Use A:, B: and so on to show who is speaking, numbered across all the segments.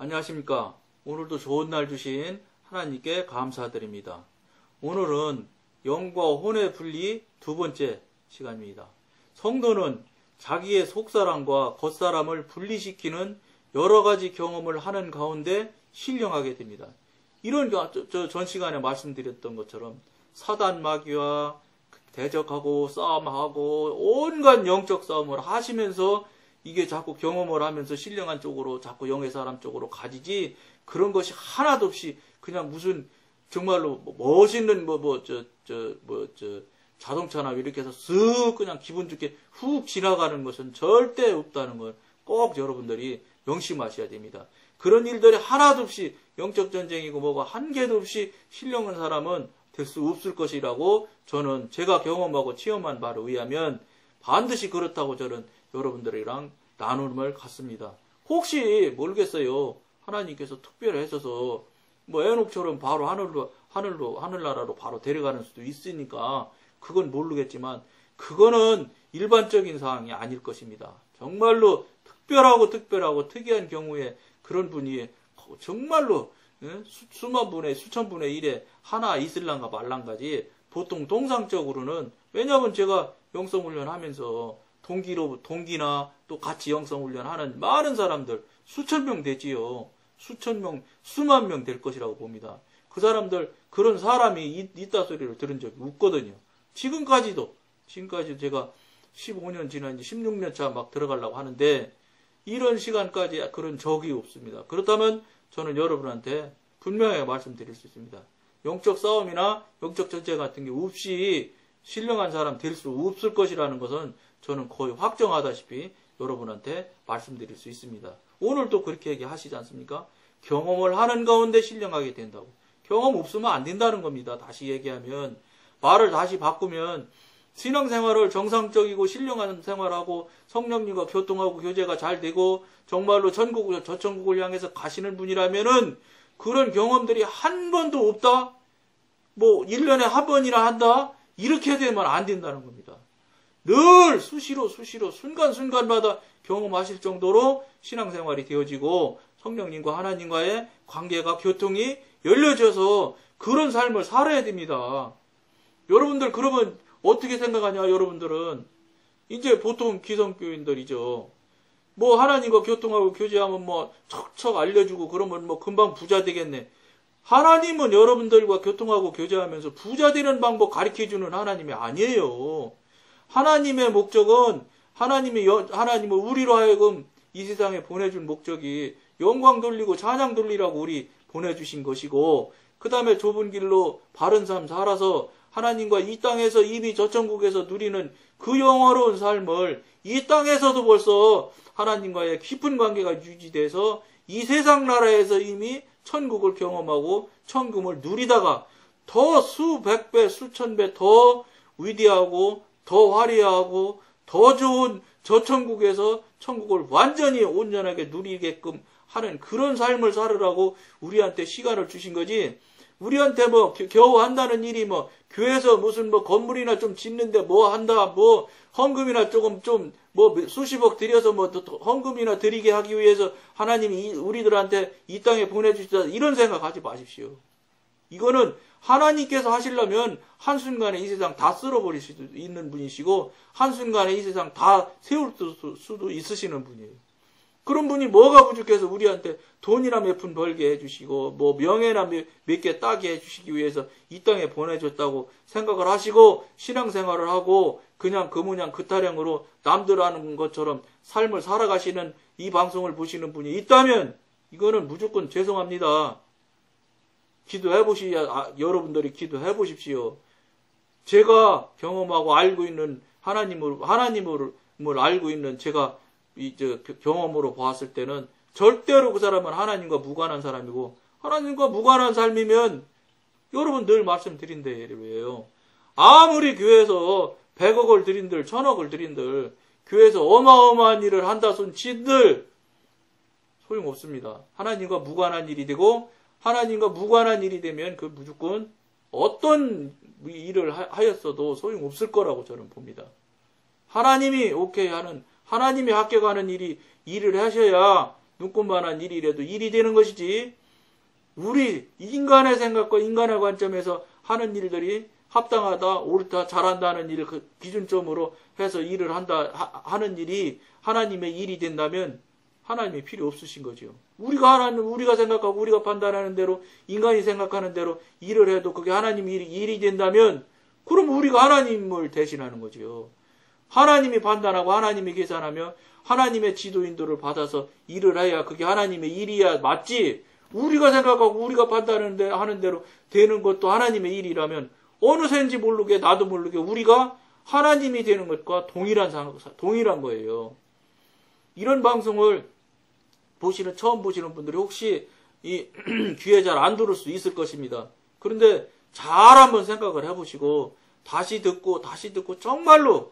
A: 안녕하십니까. 오늘도 좋은 날 주신 하나님께 감사드립니다. 오늘은 영과 혼의 분리 두 번째 시간입니다. 성도는 자기의 속사람과 겉사람을 분리시키는 여러 가지 경험을 하는 가운데 신령하게 됩니다. 이런 전 시간에 말씀드렸던 것처럼 사단 마귀와 대적하고 싸움하고 온갖 영적 싸움을 하시면서 이게 자꾸 경험을 하면서 신령한 쪽으로 자꾸 영의 사람 쪽으로 가지지, 그런 것이 하나도 없이 그냥 무슨 정말로 멋있는 자동차나 이렇게 해서 쓱 그냥 기분 좋게 훅 지나가는 것은 절대 없다는 걸 꼭 여러분들이 명심하셔야 됩니다. 그런 일들이 하나도 없이 영적 전쟁이고 뭐가 한 개도 없이 신령한 사람은 될 수 없을 것이라고 저는 제가 경험하고 체험한 바를 의하면 반드시 그렇다고 저는 여러분들이랑 나눔을 갖습니다. 혹시 모르겠어요. 하나님께서 특별히 하셔서 뭐 에녹처럼 바로 하늘나라로 바로 데려가는 수도 있으니까 그건 모르겠지만, 그거는 일반적인 상황이 아닐 것입니다. 정말로 특별하고 특이한 경우에 그런 분이 정말로 수만 분의 수천 분의 일에 하나 있을란가 말란가지, 보통 동상적으로는, 왜냐하면 제가 영성훈련 하면서 동기나 또 같이 영성훈련 하는 많은 사람들 수천 명 되지요. 수천 명, 수만 명 될 것이라고 봅니다. 그 사람들, 그런 사람이 있다 소리를 들은 적이 없거든요. 지금까지도 제가 15년 지난 이제 16년 차 막 들어가려고 하는데 이런 시간까지 그런 적이 없습니다. 그렇다면 저는 여러분한테 분명하게 말씀드릴 수 있습니다. 영적 싸움이나 영적 전쟁 같은 게 없이 신령한 사람 될 수 없을 것이라는 것은 저는 거의 확정하다시피 여러분한테 말씀드릴 수 있습니다. 오늘도 그렇게 얘기하시지 않습니까? 경험을 하는 가운데 신령하게 된다고. 경험 없으면 안 된다는 겁니다. 다시 얘기하면, 말을 다시 바꾸면, 신앙생활을 정상적이고 신령한 생활하고 성령님과 교통하고 교제가 잘 되고 정말로 저천국을 향해서 가시는 분이라면은 그런 경험들이 한 번도 없다? 뭐 1년에 한 번이나 한다? 이렇게 되면 안 된다는 겁니다. 늘 수시로 순간순간마다 경험하실 정도로 신앙생활이 되어지고 성령님과 하나님과의 관계가, 교통이 열려져서 그런 삶을 살아야 됩니다. 여러분들 그러면 어떻게 생각하냐, 여러분들은. 이제 보통 기성교인들이죠. 뭐 하나님과 교통하고 교제하면 뭐 척척 알려주고 그러면 뭐 금방 부자 되겠네. 하나님은 여러분들과 교통하고 교제하면서 부자 되는 방법 가르쳐주는 하나님이 아니에요. 하나님의 목적은, 하나님은 우리로 하여금 이 세상에 보내준 목적이 영광 돌리고 찬양 돌리라고 우리 보내주신 것이고, 그 다음에 좁은 길로 바른 삶 살아서 하나님과 이 땅에서 이미 저천국에서 누리는 그 영화로운 삶을 이 땅에서도 벌써 하나님과의 깊은 관계가 유지돼서 이 세상 나라에서 이미 천국을 경험하고 천국을 누리다가 더 수백 배, 수천 배 더 위대하고 더 화려하고 더 좋은 저천국에서 천국을 완전히 온전하게 누리게끔 하는 그런 삶을 살으라고 우리한테 시간을 주신 거지, 우리한테 뭐 겨우 한다는 일이 뭐 교회에서 무슨 뭐 건물이나 좀 짓는데 뭐 한다, 뭐 헌금이나 조금 좀 뭐 수십억 들여서 뭐 헌금이나 드리게 하기 위해서 하나님이 우리들한테 이 땅에 보내주시다, 이런 생각하지 마십시오. 이거는 하나님께서 하시려면 한순간에 이 세상 다 쓸어버릴 수도 있는 분이시고 한순간에 이 세상 다 세울 수도 있으시는 분이에요. 그런 분이 뭐가 부족해서 우리한테 돈이나 몇 푼 벌게 해주시고 뭐 명예나 몇 개 따게 해주시기 위해서 이 땅에 보내줬다고 생각을 하시고 신앙생활을 하고 그냥 그 모양 그 타령으로 남들 하는 것처럼 삶을 살아가시는 이 방송을 보시는 분이 있다면 이거는 무조건 죄송합니다. 여러분들이 기도해 보십시오. 제가 경험하고 알고 있는 하나님을 알고 있는 제가 경험으로 보았을 때는 절대로 그 사람은 하나님과 무관한 사람이고, 하나님과 무관한 삶이면 여러분 늘 말씀드린 대로예요. 아무리 교회에서 100억을 드린들 1000억을 드린들 교회에서 어마어마한 일을 한다 손 진들 소용없습니다. 하나님과 무관한 일이 되고, 하나님과 무관한 일이 되면 그 무조건 어떤 일을 하였어도 소용없을 거라고 저는 봅니다. 하나님이 오케이 하는, 하나님이 합격하는 일을 하셔야 눈꽃만한 일이라도 일이 되는 것이지, 우리 인간의 생각과 인간의 관점에서 하는 일들이 합당하다, 옳다, 잘한다는 일 그 기준점으로 해서 일을 하는 일이 하나님의 일이 된다면 하나님이 필요 없으신 거죠. 우리가 생각하고 우리가 판단하는 대로, 인간이 생각하는 대로 일을 해도 그게 하나님 일이 된다면, 그럼 우리가 하나님을 대신하는 거죠. 하나님이 판단하고 하나님이 계산하며 하나님의 지도인도를 받아서 일을 해야 그게 하나님의 일이야 맞지. 우리가 생각하고 우리가 판단하는 대로 되는 것도 하나님의 일이라면 어느새인지 모르게 나도 모르게 우리가 하나님이 되는 것과 동일한 거예요. 이런 방송을 처음 보시는 분들이 혹시 이 귀에 잘 안 들을 수 있을 것입니다. 그런데 잘 한번 생각을 해보시고 다시 듣고 정말로,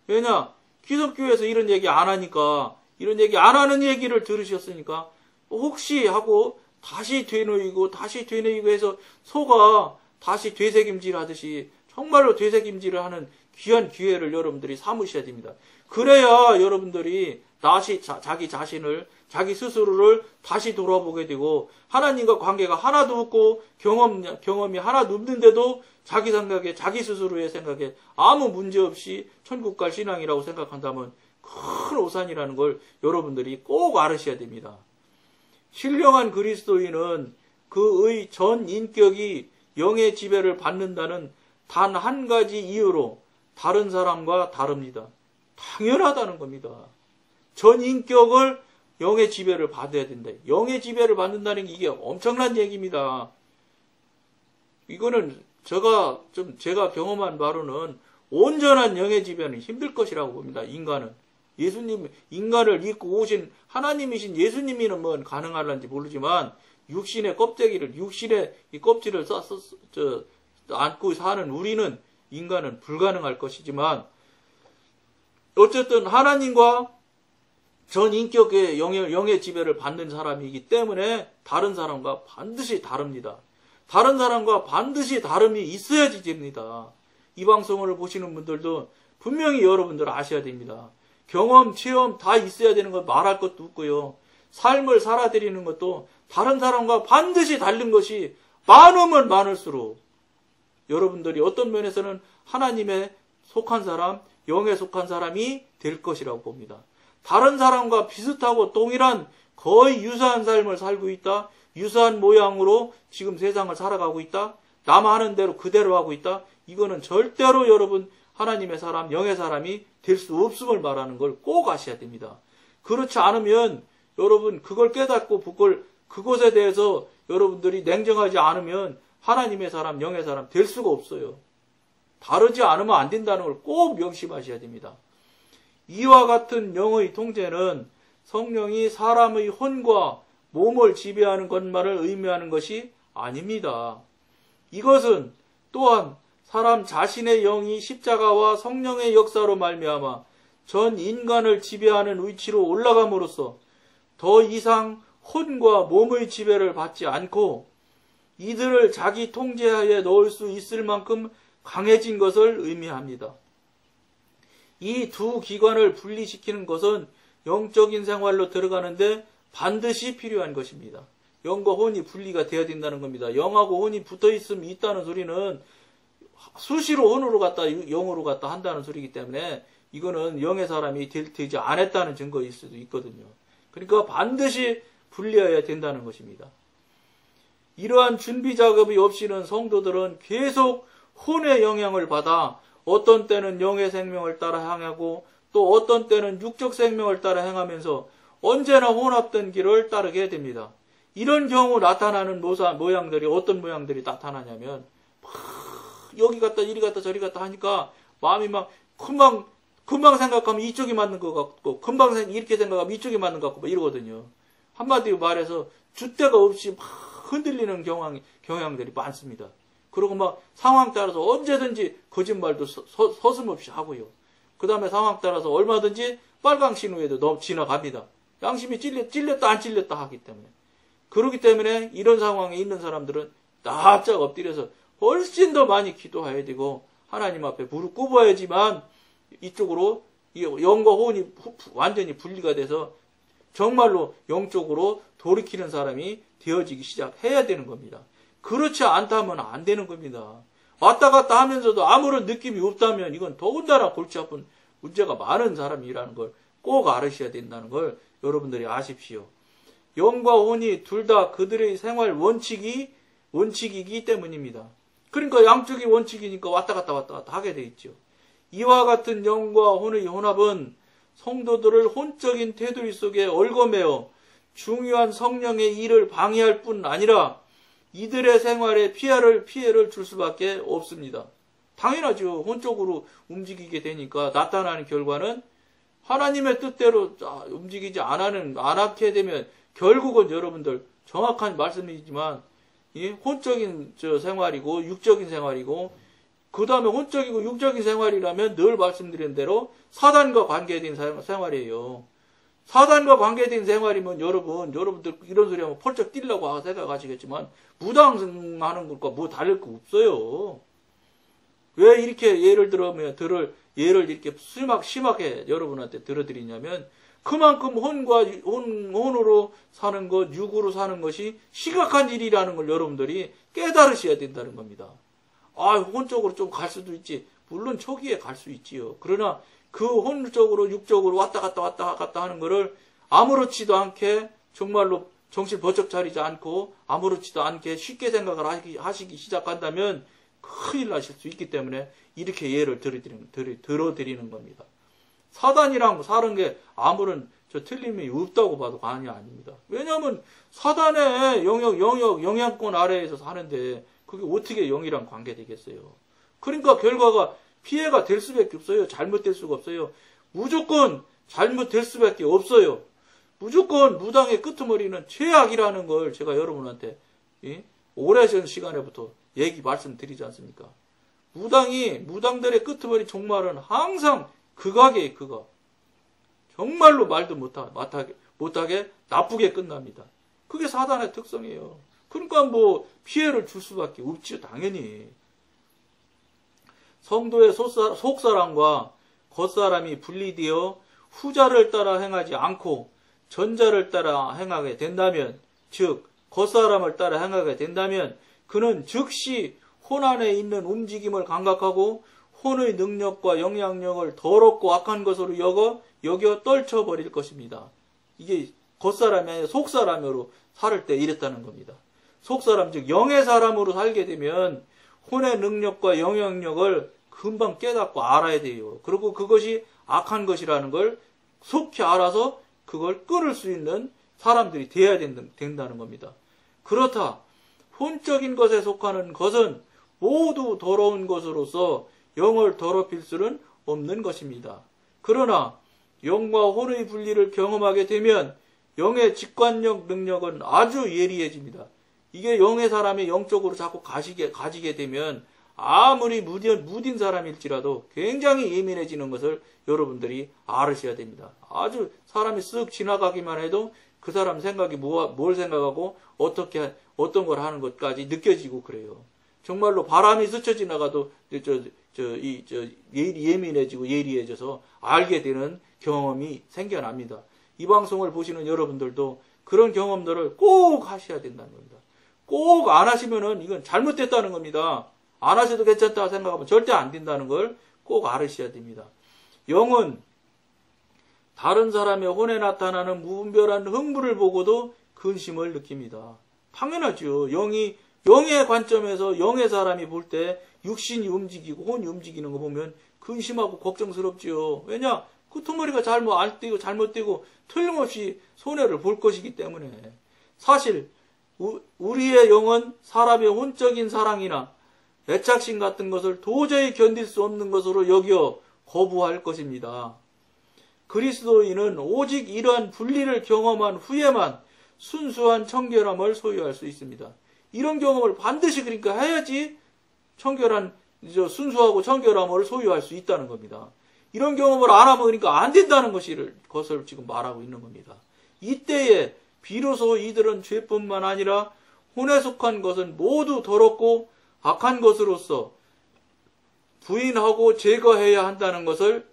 A: 왜냐 기독교에서 이런 얘기 안 하니까, 이런 얘기 안 하는 얘기를 들으셨으니까 혹시 하고 다시 되뇌이고 해서 속아 다시 되새김질 하듯이 정말로 되새김질을 하는 귀한 기회를 여러분들이 삼으셔야 됩니다. 그래야 여러분들이 다시 자기 자신을, 자기 스스로를 다시 돌아보게 되고, 하나님과 관계가 하나도 없고 경험이 하나도 없는데도 자기 생각에, 자기 스스로의 생각에 아무 문제 없이 천국 갈 신앙이라고 생각한다면 큰 오산이라는 걸 여러분들이 꼭 알으셔야 됩니다. 신령한 그리스도인은 그의 전 인격이 영의 지배를 받는다는 단 한 가지 이유로 다른 사람과 다릅니다. 당연하다는 겁니다. 전 인격을 영의 지배를 받아야 된다. 영의 지배를 받는다는 게 이게 엄청난 얘기입니다. 이거는 제가 경험한 바로는 온전한 영의 지배는 힘들 것이라고 봅니다. 인간을 입고 오신 하나님이신 예수님이는 뭐 가능할런지 모르지만, 육신의 이 껍질을 안고 사는 우리는, 인간은 불가능할 것이지만, 어쨌든 하나님과 전 인격의 영의 지배를 받는 사람이기 때문에 다른 사람과 반드시 다릅니다. 다른 사람과 반드시 다름이 있어야지 됩니다. 이 방송을 보시는 분들도 분명히 여러분들 아셔야 됩니다. 경험, 체험 다 있어야 되는 거 말할 것도 없고요. 삶을 살아드리는 것도 다른 사람과 반드시 다른 것이 많으면 많을수록 여러분들이 어떤 면에서는 하나님에 속한 사람, 영에 속한 사람이 될 것이라고 봅니다. 다른 사람과 비슷하고 동일한 거의 유사한 삶을 살고 있다. 유사한 모양으로 지금 세상을 살아가고 있다. 남 하는 대로 그대로 하고 있다. 이거는 절대로 여러분 하나님의 사람, 영의 사람이 될 수 없음을 말하는 걸 꼭 아셔야 됩니다. 그렇지 않으면 여러분 그걸 깨닫고 그것에 대해서 여러분들이 냉정하지 않으면 하나님의 사람, 영의 사람 될 수가 없어요. 다르지 않으면 안 된다는 걸 꼭 명심하셔야 됩니다. 이와 같은 영의 통제는 성령이 사람의 혼과 몸을 지배하는 것만을 의미하는 것이 아닙니다. 이것은 또한 사람 자신의 영이 십자가와 성령의 역사로 말미암아 전 인간을 지배하는 위치로 올라감으로써 더 이상 혼과 몸의 지배를 받지 않고 이들을 자기 통제하에 넣을 수 있을 만큼 강해진 것을 의미합니다. 이 두 기관을 분리시키는 것은 영적인 생활로 들어가는데 반드시 필요한 것입니다. 영과 혼이 분리가 되어야 된다는 겁니다. 영하고 혼이 붙어있으면 있다는 소리는 수시로 혼으로 갔다 영으로 갔다 한다는 소리이기 때문에 이거는 영의 사람이 되지 않았다는 증거일 수도 있거든요. 그러니까 반드시 분리해야 된다는 것입니다. 이러한 준비 작업이 없이는 성도들은 계속 혼의 영향을 받아 어떤 때는 영의 생명을 따라 향하고 또 어떤 때는 육적 생명을 따라 행하면서 언제나 혼합된 길을 따르게 됩니다. 이런 경우 나타나는 모양들이 어떤 모양들이 나타나냐면 여기 갔다 이리 갔다 저리 갔다 하니까 마음이 막 금방 생각하면 이쪽이 맞는 것 같고 금방 이렇게 생각하면 이쪽이 맞는 것 같고 막 이러거든요. 한마디로 말해서 줏대가 없이 막 흔들리는 경향들이 많습니다. 그리고 막 상황 따라서 언제든지 거짓말도 서슴없이 하고요. 그 다음에 상황 따라서 얼마든지 빨강 신호에도 지나갑니다. 양심이 찔렸다 안 찔렸다 하기 때문에. 그렇기 때문에 이런 상황에 있는 사람들은 납작 엎드려서 훨씬 더 많이 기도해야 되고 하나님 앞에 무릎 꿇어야지만 이쪽으로 영과 혼이 완전히 분리가 돼서 정말로 영적으로 돌이키는 사람이 되어지기 시작해야 되는 겁니다. 그렇지 않다면 안 되는 겁니다. 왔다 갔다 하면서도 아무런 느낌이 없다면 이건 더군다나 골치 아픈 문제가 많은 사람이라는 걸 꼭 알으셔야 된다는 걸 여러분들이 아십시오. 영과 혼이 둘 다 그들의 생활 원칙이기 때문입니다. 그러니까 양쪽이 원칙이니까 왔다 갔다 하게 돼 있죠. 이와 같은 영과 혼의 혼합은 성도들을 혼적인 테두리 속에 얽어매어 중요한 성령의 일을 방해할 뿐 아니라 이들의 생활에 피해를 줄 수밖에 없습니다. 당연하죠. 혼적으로 움직이게 되니까 나타나는 결과는 하나님의 뜻대로 움직이지 않게 되면 결국은 여러분들 정확한 말씀이지만 혼적인 생활이고 육적인 생활이고 그 다음에 혼적이고 육적인 생활이라면 늘 말씀드린 대로 사단과 관계된 생활이에요. 사단과 관계된 생활이면 여러분들 이런 소리 하면 펄쩍 뛰려고 생각하시겠지만 무당하는 것과 뭐 다를 거 없어요. 왜 이렇게 예를 이렇게 심하게 여러분한테 들어드리냐면 그만큼 혼으로 사는 것, 육으로 사는 것이 심각한 일이라는 걸 여러분들이 깨달으셔야 된다는 겁니다. 혼적으로 좀 갈 수도 있지. 물론 초기에 갈 수 있지요. 그러나 그 혼적으로 육적으로 왔다 갔다 하는 거를 아무렇지도 않게 정말로 정신 번쩍 차리지 않고 아무렇지도 않게 쉽게 생각을 하시기 시작한다면 큰일 나실 수 있기 때문에 이렇게 예를 들어드리는 겁니다. 사단이랑 사는 게 아무런 틀림이 없다고 봐도 과언이 아닙니다. 왜냐하면 사단의 영향권 아래에서 사는데 그게 어떻게 영이랑 관계되겠어요. 그러니까 결과가 피해가 될 수밖에 없어요. 잘못될 수가 없어요. 무조건 잘못될 수밖에 없어요. 무조건 무당의 끄트머리는 최악이라는 걸 제가 여러분한테 오래전 시간에부터 말씀드리지 않습니까? 무당들의 끄트머리 종말은 항상 극악이에요, 극악. 정말로 말도 못하게 나쁘게 끝납니다. 그게 사단의 특성이에요. 그러니까 피해를 줄 수밖에 없지요, 당연히. 성도의 속사람과 겉사람이 분리되어 후자를 따라 행하지 않고 전자를 따라 행하게 된다면, 즉 겉사람을 따라 행하게 된다면 그는 즉시 혼 안에 있는 움직임을 감각하고 혼의 능력과 영향력을 더럽고 악한 것으로 여겨 떨쳐버릴 것입니다. 이게 겉사람이 아니라 속사람으로 살 때 이랬다는 겁니다. 속사람, 즉 영의 사람으로 살게 되면 혼의 능력과 영향력을 금방 깨닫고 알아야 돼요. 그리고 그것이 악한 것이라는 걸 속히 알아서 그걸 끊을 수 있는 사람들이 되어야 된다는 겁니다. 그렇다. 혼적인 것에 속하는 것은 모두 더러운 것으로서 영을 더럽힐 수는 없는 것입니다. 그러나 영과 혼의 분리를 경험하게 되면 영의 직관력 능력은 아주 예리해집니다. 이게 영의 사람이 영적으로 자꾸 가지게 되면 아무리 무딘 사람일지라도 굉장히 예민해지는 것을 여러분들이 알으셔야 됩니다. 아주 사람이 쓱 지나가기만 해도 그 사람 생각이 뭘 생각하고 어떤 걸 하는 것까지 느껴지고 그래요. 정말로 바람이 스쳐 지나가도 예민해지고 예리해져서 알게 되는 경험이 생겨납니다. 이 방송을 보시는 여러분들도 그런 경험들을 꼭 하셔야 된다는 겁니다. 꼭 안 하시면은 이건 잘못됐다는 겁니다. 안 하셔도 괜찮다 생각하면 절대 안 된다는 걸 꼭 알으셔야 됩니다. 영은 다른 사람의 혼에 나타나는 무분별한 흥분을 보고도 근심을 느낍니다. 당연하죠. 영의 관점에서 영의 사람이 볼 때 육신이 움직이고 혼이 움직이는 거 보면 근심하고 걱정스럽죠. 왜냐? 끄트머리가 잘못되고 틀림없이 손해를 볼 것이기 때문에. 사실 우리의 영은 사람의 혼적인 사랑이나 애착심 같은 것을 도저히 견딜 수 없는 것으로 여겨 거부할 것입니다. 그리스도인은 오직 이러한 분리를 경험한 후에만 순수한 청결함을 소유할 수 있습니다. 이런 경험을 반드시 그러니까 해야지 순수하고 청결함을 소유할 수 있다는 겁니다. 이런 경험을 안 하면 그러니까 안 된다는 것을 지금 말하고 있는 겁니다. 이때에 비로소 이들은 죄뿐만 아니라 혼에 속한 것은 모두 더럽고 악한 것으로서 부인하고 제거해야 한다는 것을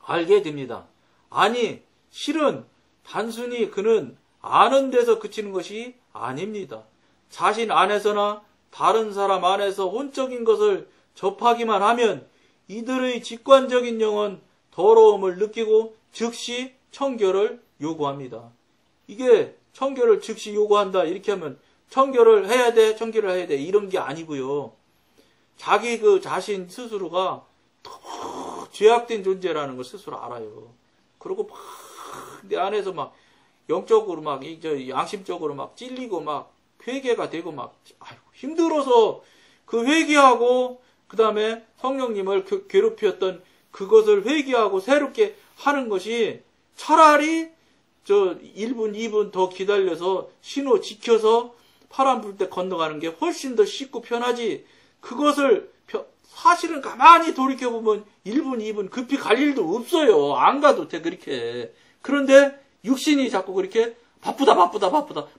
A: 알게 됩니다. 아니, 실은 단순히 그는 아는 데서 그치는 것이 아닙니다. 자신 안에서나 다른 사람 안에서 혼적인 것을 접하기만 하면 이들의 직관적인 영은 더러움을 느끼고 즉시 청결을 요구합니다. 이게 청결을 즉시 요구한다 이렇게 하면 청결을 해야 돼, 청결을 해야 돼 이런 게 아니고요. 자기 그 자신 스스로가 너무 죄악된 존재라는 걸 스스로 알아요. 그리고 막 내 안에서 막 영적으로 막 양심적으로 막 찔리고 막 회개가 되고 막 힘들어서 그 회개하고 그 다음에 성령님을 괴롭혔던 그것을 회개하고 새롭게 하는 것이 차라리 1분, 2분 더 기다려서 신호 지켜서 파란 불 때 건너가는 게 훨씬 더 쉽고 편하지. 그것을 사실은 가만히 돌이켜보면 1분, 2분 급히 갈 일도 없어요. 안 가도 돼, 그렇게. 그런데 육신이 자꾸 그렇게 바쁘다.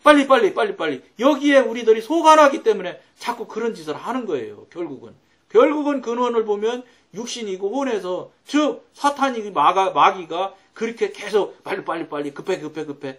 A: 빨리. 여기에 우리들이 속아나기 때문에 자꾸 그런 짓을 하는 거예요, 결국은 근원을 보면 육신이고 혼에서, 즉, 사탄이 마귀가 그렇게 계속 빨리, 급해.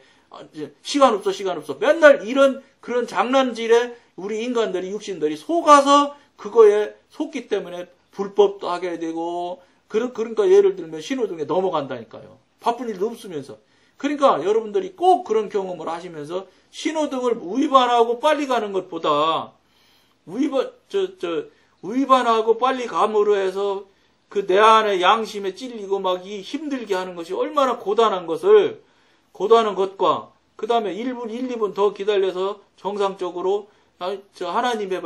A: 시간 없어. 맨날 이런 그런 장난질에 우리 인간들이, 육신들이 속아서 그거에 속기 때문에 불법도 하게 되고, 그러니까 예를 들면 신호등에 넘어간다니까요. 바쁜 일도 없으면서. 그러니까 여러분들이 꼭 그런 경험을 하시면서 신호등을 위반하고 빨리 가는 것보다 위반하고 빨리 감으로 해서 그 내 안에 양심에 찔리고 막 힘들게 하는 것이 얼마나 고단한 것과 그 다음에 1분, 1, 2분 더 기다려서 정상적으로 하나님의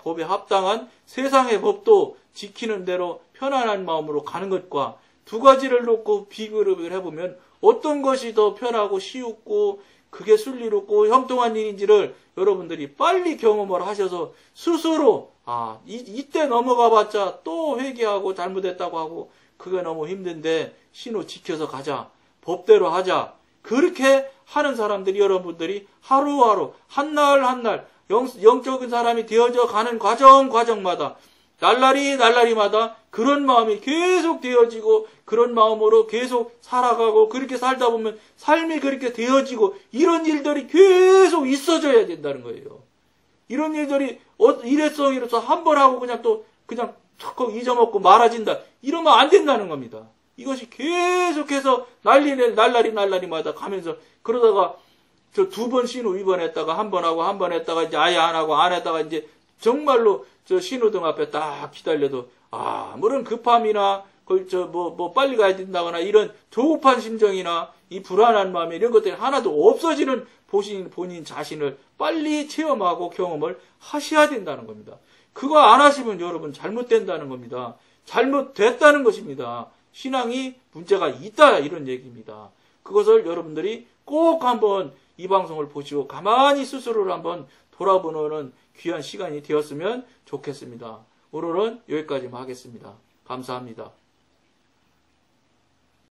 A: 법에 합당한 세상의 법도 지키는 대로 편안한 마음으로 가는 것과 두 가지를 놓고 비교를 해보면 어떤 것이 더 편하고 쉬웠고 그게 순리롭고 형통한 일인지를 여러분들이 빨리 경험을 하셔서 스스로 이때 넘어가 봤자 또 회개하고 잘못했다고 하고 그게 너무 힘든데 신호 지켜서 가자. 법대로 하자. 그렇게 하는 사람들이 여러분들이 하루하루 한날 영적인 사람이 되어져 가는 과정마다 날라리마다 그런 마음이 계속 되어지고 그런 마음으로 계속 살아가고 그렇게 살다 보면 삶이 그렇게 되어지고 이런 일들이 계속 있어져야 된다는 거예요. 이런 일들이 일회성이로서 한 번 하고 그냥 턱 잊어먹고 말아진다. 이러면 안 된다는 겁니다. 이것이 계속해서 날라리마다 가면서 그러다가 저 2번 신호 위반했다가 한 번 하고 한 번 했다가 이제 아예 안 하고 안 했다가 이제 정말로 저 신호등 앞에 딱 기다려도 아무런 급함이나 빨리 가야 된다거나 이런 조급한 심정이나 이 불안한 마음 이런 것들이 하나도 없어지는 본인 자신을 빨리 체험하고 경험을 하셔야 된다는 겁니다. 그거 안 하시면 여러분 잘못된다는 겁니다. 잘못됐다는 것입니다. 신앙이 문제가 있다 이런 얘기입니다. 그것을 여러분들이 꼭 한번 이 방송을 보시고 가만히 스스로를 한번 돌아보는 귀한 시간이 되었으면 좋겠습니다. 오늘은 여기까지만 하겠습니다. 감사합니다.